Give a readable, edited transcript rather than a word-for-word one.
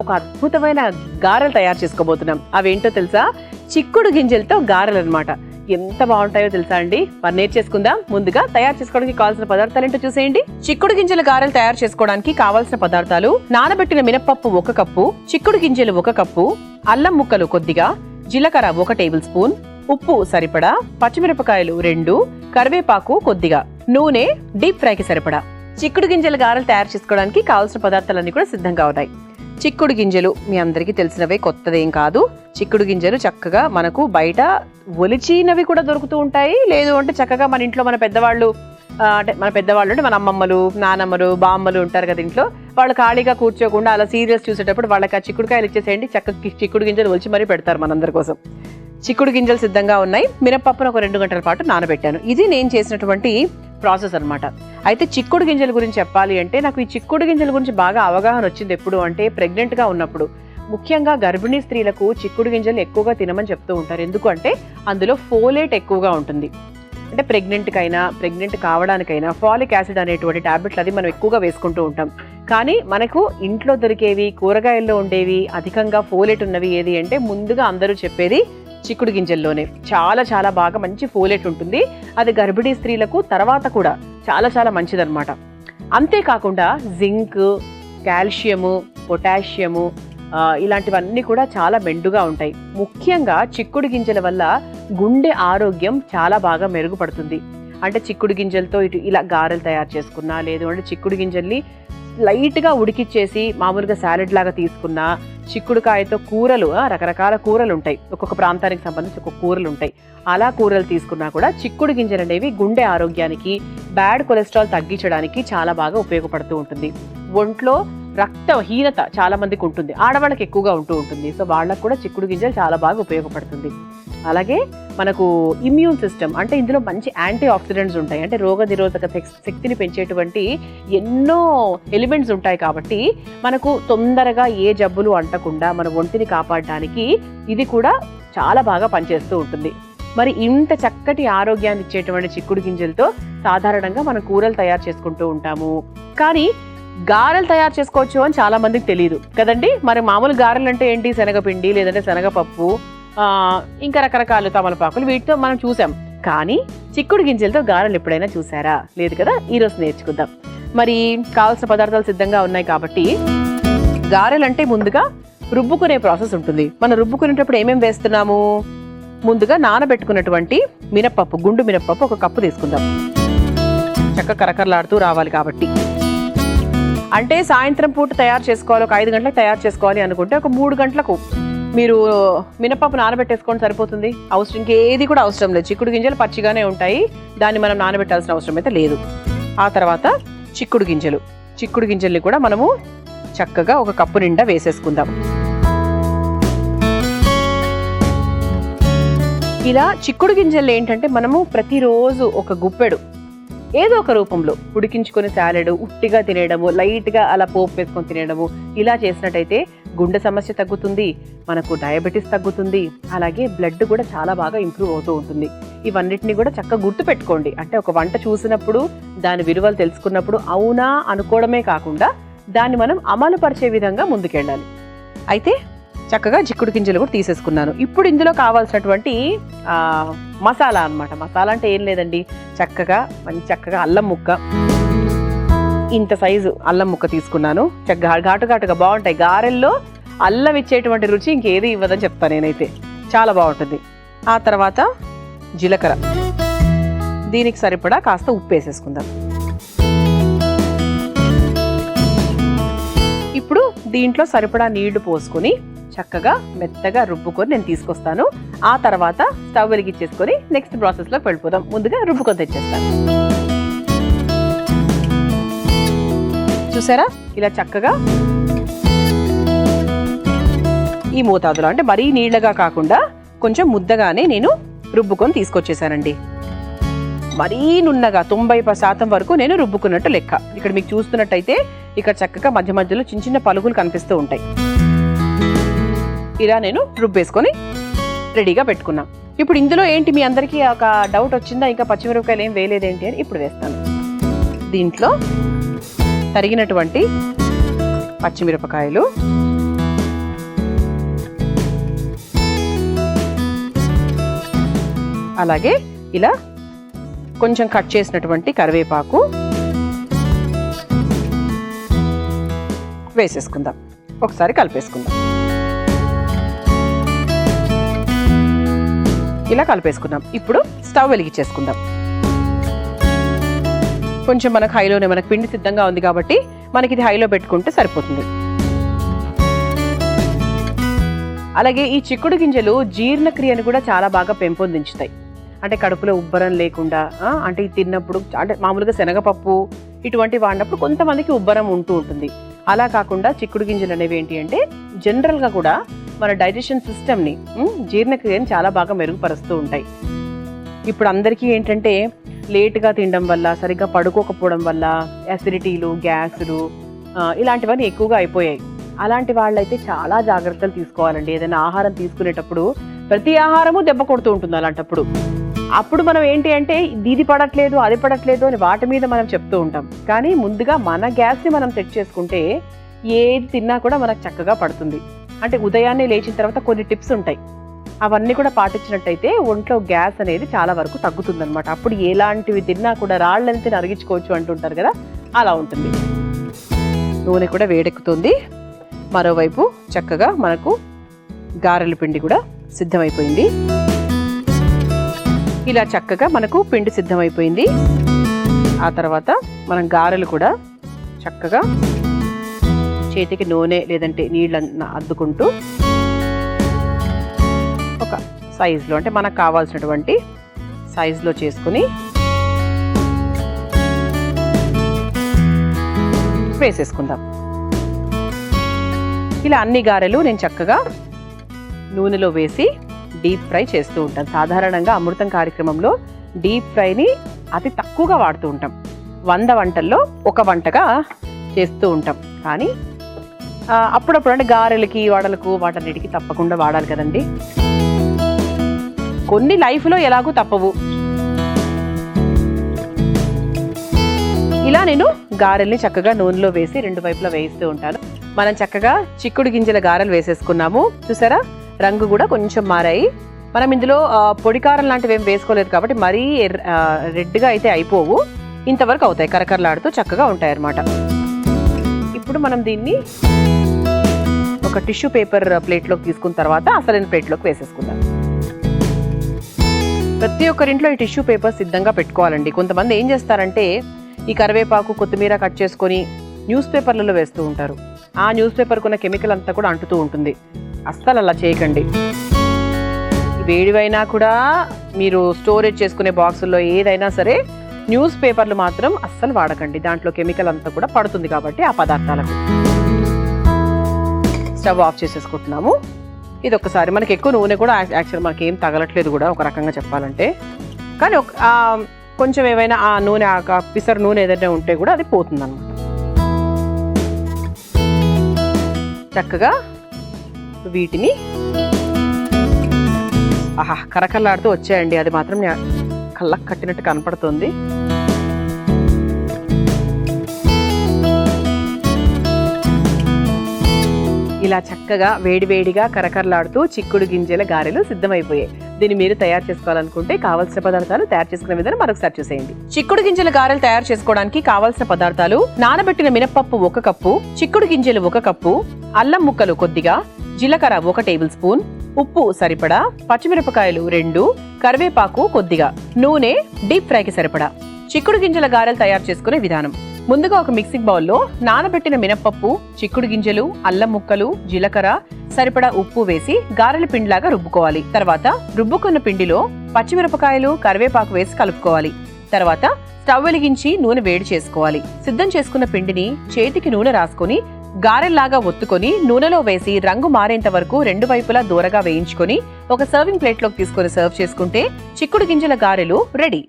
ఒక అద్భుతమైన గారెలు తయారు చేసుకోబోతున్నాం. అవేంటో తెలుసా? చిక్కుడు గింజలతో గారెలు అన్నమాట. ఎంత బాగుంటాయో తెలుసా అండి? మరి నేర్చేసుకుందాం. ముందుగా తయారు చేసుకోవడానికి కావాల్సిన పదార్థాలు ఏంటో చూసేయండి. చిక్కుడు గింజల గారెలు తయారు చేసుకోవడానికి కావాల్సిన పదార్థాలు: నానబెట్టిన మినపప్పు 1 కప్పు, చిక్కుడు గింజలు 1 కప్పు, అల్లం ముక్కలు కొద్దిగా, జీలకర్ర 1 టేబుల్ స్పూన్, ఉప్పు సరిపడా, పచ్చిమిరపకాయలు 2, కరివేపాకు కొద్దిగా, నూనె డీప్ ఫ్రైకి సరిపడా. చిక్కుడు గింజల గారెలు తయారు చేసుకోవడానికి కావాల్సిన పదార్థాలన్నీ కూడా సిద్ధంగా ఉన్నాయి. చిక్కుడు గింజలు మీ అందరికీ తెలిసినవే, కొత్తదేం కాదు. చిక్కుడు గింజలు చక్కగా మనకు బయట ఒలిచినవి కూడా దొరుకుతూ ఉంటాయి. లేదు అంటే చక్కగా మన ఇంట్లో మన పెద్దవాళ్ళు అంటే మన అమ్మమ్మలు, నానమ్మలు, బామ్మలు ఉంటారు కదా ఇంట్లో, వాళ్ళు ఖాళీగా కూర్చోకుండా అలా సీరియల్స్ చూసేటప్పుడు వాళ్ళకి ఆ చిక్కుడుకాయలు ఇచ్చేసేయండి, చక్కగా చిక్కుడు గింజలు ఒలిచి మరీ పెడతారు మనందరి కోసం. చిక్కుడు గింజలు సిద్ధంగా ఉన్నాయి. మినపప్పును ఒక 2 గంటల పాటు నానబెట్టాను. ఇది నేను చేసినటువంటి ప్రాసెస్ అన్నమాట. అయితే చిక్కుడు గింజల గురించి చెప్పాలి అంటే, నాకు ఈ చిక్కుడు గింజల గురించి బాగా అవగాహన వచ్చింది ఎప్పుడు అంటే ప్రెగ్నెంట్గా ఉన్నప్పుడు. ముఖ్యంగా గర్భిణీ స్త్రీలకు చిక్కుడు గింజలు ఎక్కువగా తినమని చెప్తూ ఉంటారు. ఎందుకు అంటే అందులో ఫోలేట్ ఎక్కువగా ఉంటుంది. అంటే ప్రెగ్నెంట్ కావడానికైనా ఫాలిక్ యాసిడ్ అనేటువంటి టాబ్లెట్లు అది మనం ఎక్కువగా వేసుకుంటూ ఉంటాం. కానీ మనకు ఇంట్లో దొరికేవి, కూరగాయల్లో ఉండేవి, అధికంగా ఫోలేట్ ఉన్నవి ఏది అంటే ముందుగా అందరూ చెప్పేది చిక్కుడు గింజల్లోనే. చాలా చాలా బాగా మంచి ఫోలేట్ ఉంటుంది. అది గర్భిణీ స్త్రీలకు తర్వాత కూడా చాలా చాలా మంచిదన్నమాట. అంతేకాకుండా జింక్, కాల్షియము, పొటాషియము ఇలాంటివన్నీ కూడా చాలా మెండుగా ఉంటాయి. ముఖ్యంగా చిక్కుడు గింజల వల్ల గుండె ఆరోగ్యం చాలా బాగా మెరుగుపడుతుంది. అంటే చిక్కుడు గింజలతో ఇలా గారెలు తయారు చేసుకున్నా, లేదు అంటే చిక్కుడు గింజల్ని లైట్గా ఉడికిచ్చేసి మామూలుగా సాలెడ్ లాగా తీసుకున్నా, చిక్కుడుకాయతో కూరలు, రకరకాల కూరలు ఉంటాయి, ఒక్కొక్క ప్రాంతానికి సంబంధించి ఒక్కొక్క కూరలు ఉంటాయి, అలా కూరలు తీసుకున్నా కూడా చిక్కుడు గింజలు అనేవి గుండె ఆరోగ్యానికి, బ్యాడ్ కొలెస్ట్రాల్ తగ్గించడానికి చాలా బాగా ఉపయోగపడుతూ ఉంటుంది. ఒంట్లో రక్తహీనత చాలా మందికి ఉంటుంది, ఆడవాళ్ళకి ఎక్కువగా ఉంటూ ఉంటుంది. సో వాళ్ళకు కూడా చిక్కుడు గింజలు చాలా బాగా ఉపయోగపడుతుంది. అలాగే మనకు ఇమ్యూన్ సిస్టమ్, అంటే ఇందులో మంచి యాంటీ ఆక్సిడెంట్స్ ఉంటాయి, అంటే రోగ నిరోధక శక్తిని పెంచేటువంటి ఎన్నో ఎలిమెంట్స్ ఉంటాయి. కాబట్టి మనకు తొందరగా ఏ జబ్బులు అంటకుండా మన ఒంటిని కాపాడడానికి ఇది కూడా చాలా బాగా పనిచేస్తూ ఉంటుంది. మరి ఇంత చక్కటి ఆరోగ్యాన్ని ఇచ్చేటువంటి చిక్కుడు గింజలతో సాధారణంగా మనం కూరలు తయారు చేసుకుంటూ ఉంటాము. కానీ గారెలు తయారు చేసుకోవచ్చు అని చాలా మందికి తెలియదు కదండి. మరి మామూలు గారెలు అంటే ఏంటి? శనగపిండి, లేదంటే శనగపప్పు, ఇంకా రకరకాల తమలపాకులు, వీటితో మనం చూసాం. కానీ చిక్కుడు గింజలతో గారెలు ఎప్పుడైనా చూసారా? లేదు కదా. ఈరోజు నేర్చుకుందాం. మరి కావాల్సిన పదార్థాలు సిద్ధంగా ఉన్నాయి కాబట్టి గారెలు అంటే ముందుగా రుబ్బుకునే ప్రాసెస్ ఉంటుంది. మనం రుబ్బుకునేటప్పుడు ఏమేమి వేస్తున్నాము? ముందుగా నానబెట్టుకున్నటువంటి మినపప్పు, గుండు మినపప్పు 1 కప్పు తీసుకుందాం. చక్కగా కరకరలాడుతూ రావాలి కాబట్టి. అంటే సాయంత్రం పూట తయారు చేసుకోవాలి, ఒక 5 గంటలకు తయారు చేసుకోవాలి అనుకుంటే ఒక 3 గంటలకు మీరు మినపప్పు నానబెట్టేసుకోండి, సరిపోతుంది. ఇంకేది కూడా అవసరం లేదు. చిక్కుడు గింజలు పచ్చిగానే ఉంటాయి, దాన్ని మనం నానబెట్టాల్సిన అవసరం అయితే లేదు. ఆ తర్వాత చిక్కుడు గింజల్ని కూడా మనము చక్కగా 1 కప్పు నిండా వేసేసుకుందాం. ఇలా చిక్కుడు గింజలు ఏంటంటే మనము ప్రతిరోజు ఒక గుప్పెడు ఏదో ఒక రూపంలో ఉడికించుకొని సాలెడ్, ఉట్టిగా తినేయడము, లైట్గా అలా పోపు వేసుకొని తినేయడము, ఇలా చేసినట్టయితే గుండె సమస్య తగ్గుతుంది, మనకు డయాబెటీస్ తగ్గుతుంది, అలాగే బ్లడ్ కూడా చాలా బాగా ఇంప్రూవ్ అవుతూ ఉంటుంది. ఇవన్నిటిని కూడా చక్కగా గుర్తు పెట్టుకోండి. అంటే ఒక వంట చూసినప్పుడు దాని విలువలు తెలుసుకున్నప్పుడు అవునా అనుకోవడమే కాకుండా దాన్ని మనం అమలు పరిచే విధంగా ముందుకెళ్ళాలి. అయితే చక్కగా చిక్కుడు గింజలు కూడా తీసేసుకున్నాను. ఇప్పుడు ఇందులో కావాల్సినటువంటి మసాలా అన్నమాట. మసాలా అంటే ఏం లేదండి, చక్కగా అల్లం ముక్క, ఇంత సైజు అల్లం ముక్క తీసుకున్నాను. చక్కగా ఘాటుగా బాగుంటాయి గారెల్లో. అల్లం ఇచ్చేటువంటి రుచి ఇంకేది ఇవ్వదని చెప్తాను నేనైతే, చాలా బాగుంటుంది. ఆ తర్వాత జీలకర్ర, దీనికి సరిపడా కాస్త ఉప్పు వేసేసుకుందాం. ఇప్పుడు దీంట్లో సరిపడా నీళ్లు పోసుకొని చక్కగా మెత్తగా రుబ్బుకొని నేను తీసుకొస్తాను. ఆ తర్వాత స్టవ్ వెలిగించేసుకొని నెక్స్ట్ ప్రాసెస్లోకి వెళ్ళిపోదాం. ముందుగా రుబ్బుకొని తెచ్చేస్తాను. చూసారా, ఇలా చక్కగా ఈ మోతాదులో, అంటే మరీ నీళ్ళగా కాకుండా కొంచెం ముద్దగానే నేను రుబ్బుకొని తీసుకొచ్చేసానండి. మరీ నున్నగా 90% వరకు నేను రుబ్బుకున్నట్టు లెక్క. ఇక్కడ మీకు చూస్తున్నట్టయితే ఇక్కడ చక్కగా మధ్య మధ్యలో చిన్న చిన్న పలుకులు కనిపిస్తూ ఉంటాయి. ఇలా నేను రుబ్బేసుకొని రెడీగా పెట్టుకున్నాం. ఇప్పుడు ఇందులో ఏంటి, మీ అందరికీ ఒక డౌట్ వచ్చిందా, ఇంకా పచ్చిమిరపకాయలు ఏం వేయలేదేంటి అని? ఇప్పుడు వేస్తాను. దీంట్లో తరిగినటువంటి పచ్చిమిరపకాయలు, అలాగే ఇలా కొంచెం కట్ చేసినటువంటి కరివేపాకు వేసేసుకుందాం. ఒకసారి కలిపేసుకుందాం. ఇలా కలిపేసుకుందాం. ఇప్పుడు స్టవ్ వెలిగించేసుకుందాం. కొంచెం మనకు హైలోనే, మనకు పిండి సిద్ధంగా ఉంది కాబట్టి మనకి ఇది హైలో పెట్టుకుంటే సరిపోతుంది. అలాగే ఈ చిక్కుడు గింజలు జీర్ణక్రియను కూడా చాలా బాగా పెంపొందించుతాయి. అంటే కడుపులో ఉబ్బరం లేకుండా, అంటే తిన్నప్పుడు, అంటే మామూలుగా శనగపప్పు ఇటువంటి వాడినప్పుడు కొంతమందికి ఉబ్బరం ఉంటూ ఉంటుంది. అలా కాకుండా చిక్కుడు గింజలు అనేవి ఏంటి అంటే జనరల్గా కూడా మన డైజెషన్ సిస్టమ్ని, జీర్ణక్రియను చాలా బాగా మెరుగుపరుస్తూ ఉంటాయి. ఇప్పుడు అందరికీ ఏంటంటే లేటుగా తినడం వల్ల, సరిగ్గా పడుకోకపోవడం వల్ల యాసిడిటీలు, గ్యాసులు ఇలాంటివన్నీ ఎక్కువగా అయిపోయాయి. అలాంటి వాళ్ళైతే చాలా జాగ్రత్తలు తీసుకోవాలండి. ఏదైనా ఆహారం తీసుకునేటప్పుడు ప్రతి ఆహారము దెబ్బ కొడుతూ ఉంటుంది. అలాంటప్పుడు మనం ఏంటి అంటే ఇది పడట్లేదు, అది పడట్లేదు అని వాటి మీద మనం చెప్తూ ఉంటాం. కానీ ముందుగా మన గ్యాస్ని మనం సెట్ చేసుకుంటే ఏది తిన్నా కూడా మనకు చక్కగా పడుతుంది. అంటే ఉదయాన్నే లేచిన తర్వాత కొన్ని టిప్స్ ఉంటాయి, అవన్నీ కూడా పాటించినట్టయితే ఒంట్లో గ్యాస్ అనేది చాలా వరకు తగ్గుతుందన్నమాట. అప్పుడు ఎలాంటివి తిన్నా కూడా రాళ్ళని అరిగించుకోవచ్చు అంటుంటారు కదా, అలా ఉంటుంది. నూనె కూడా వేడెక్కుతుంది. మరోవైపు చక్కగా మనకు గారెల పిండి కూడా సిద్ధమైపోయింది. ఇలా చక్కగా మనకు పిండి సిద్ధమైపోయింది. ఆ తర్వాత మనం గారెలు కూడా చక్కగా చేతికి నూనె లేదంటే నీళ్ళన్న అద్దుకుంటూ ఒక సైజులో, అంటే మనకు కావాల్సినటువంటి సైజులో చేసుకుని వేసేసుకుందాం. ఇలా అన్ని గారెలు నేను చక్కగా నూనెలో వేసి డీప్ ఫ్రై చేస్తూ ఉంటాను. సాధారణంగా అమృతం కార్యక్రమంలో డీప్ ఫ్రైని అతి తక్కువగా వాడుతూ ఉంటాం. 100 వంటల్లో ఒక వంటగా చేస్తూ ఉంటాం. కానీ అప్పుడప్పుడు అంటే గారెలకి, వడలకు, వాటన్నిటికీ తప్పకుండా వాడాలి కదండి. కొన్ని లైఫ్లో ఎలాగూ తప్పవు. ఇలా నేను గారెల్ని చక్కగా నూనెలో వేసి 2 వైపులా వేయిస్తూ ఉంటాను. మనం చక్కగా చిక్కుడు గింజల గారెలు వేసేసుకున్నాము. చూసారా, రంగు కూడా కొంచెం మారాయి. మనం ఇందులో పొడికారం లాంటివి ఏం వేసుకోలేదు కాబట్టి మరీ రెడ్గా అయితే అయిపోవు. ఇంతవరకు అవుతాయి, కరకరలాడుతూ చక్కగా ఉంటాయి అన్నమాట. ఇప్పుడు మనం దీన్ని ఒక టిష్యూ పేపర్ ప్లేట్లోకి తీసుకున్న తర్వాత అసలైన ప్లేట్లోకి వేసేసుకుందాం. ప్రతి ఒక్కరింట్లో ఈ టిష్యూ పేపర్ సిద్ధంగా పెట్టుకోవాలండి. కొంతమంది ఏం చేస్తారంటే ఈ కరివేపాకు, కొత్తిమీర కట్ చేసుకొని న్యూస్ పేపర్లలో వేస్తూ ఉంటారు. ఆ న్యూస్ పేపర్కున్న కెమికల్ అంతా కూడా అంటుతూ ఉంటుంది. అస్సలు అలా చేయకండి. వేడివైనా కూడా మీరు స్టోరేజ్ చేసుకునే బాక్సుల్లో ఏదైనా సరే న్యూస్ పేపర్లు మాత్రం అస్సలు వాడకండి. దాంట్లో కెమికల్ అంతా కూడా పడుతుంది కాబట్టి ఆ పదార్థాలకు. స్టవ్ ఆఫ్ చేసేసుకుంటున్నాము. ఇది ఒక్కసారి మనకి ఎక్కువ నూనె కూడా యాక్చువల్ మనకి ఏం తగలట్లేదు కూడా ఒక రకంగా చెప్పాలంటే. కానీ కొంచెం ఏమైనా ఆ నూనె, పిసరు నూనె ఏదైనా ఉంటే కూడా అది పోతుంది అన్నమాట. చక్కగా వీటిని కరకరలాడుతూ వచ్చాయండి. అది మాత్రం కళ్ళకు కట్టినట్టు కనపడుతుంది. ఇలా చక్కగా వేడివేడిగా కరకరలాడుతూ చిక్కుడు గింజల గారెలు సిద్ధమైపోయాయి. దీన్ని మీరు తయారు చేసుకోవాలనుకుంటే కావాల్సిన పదార్థాలు తయారు చేసుకునే విధానం మరొకసారి చూసేయండి. చిక్కుడు గింజల గారెలు తయారు చేసుకోవడానికి కావాల్సిన పదార్థాలు: నానబెట్టిన మినపప్పు 1 కప్పు, చిక్కుడు గింజలు 1 కప్పు, అల్లం ముక్కలు కొద్దిగా, జీలకర్ర 1 టేబుల్ స్పూన్, ఉప్పు సరిపడా, పచ్చిమిరపకాయలు 2, కరివేపాకు కొద్దిగా, నూనె డీప్ ఫ్రైకి సరిపడా. చిక్కుడు గింజల గారెలు తయారు చేసుకునే విధానం: ముందుగా ఒక మిక్సింగ్ బౌల్లో నానబెట్టిన మినపప్పు, చిక్కుడు గింజలు, అల్లం ముక్కలు, జీలకర్ర, సరిపడా ఉప్పు వేసి గారెల పిండిలాగా రుబ్బుకోవాలి. తర్వాత రుబ్బుకున్న పిండిలో పచ్చిమిరపకాయలు, కరివేపాకు వేసి కలుపుకోవాలి. తర్వాత స్టవ్ వెలిగించి నూనె వేడి చేసుకోవాలి. సిద్ధం చేసుకున్న పిండిని చేతికి నూనె రాసుకొని గారెల్లాగా ఒత్తుకొని నూనెలో వేసి రంగు మారేంత వరకు 2 వైపులా దూరగా వేయించుకొని ఒక సర్వింగ్ ప్లేట్లోకి తీసుకొని సర్వ్ చేసుకుంటే చిక్కుడు గింజల గారెలు రెడీ.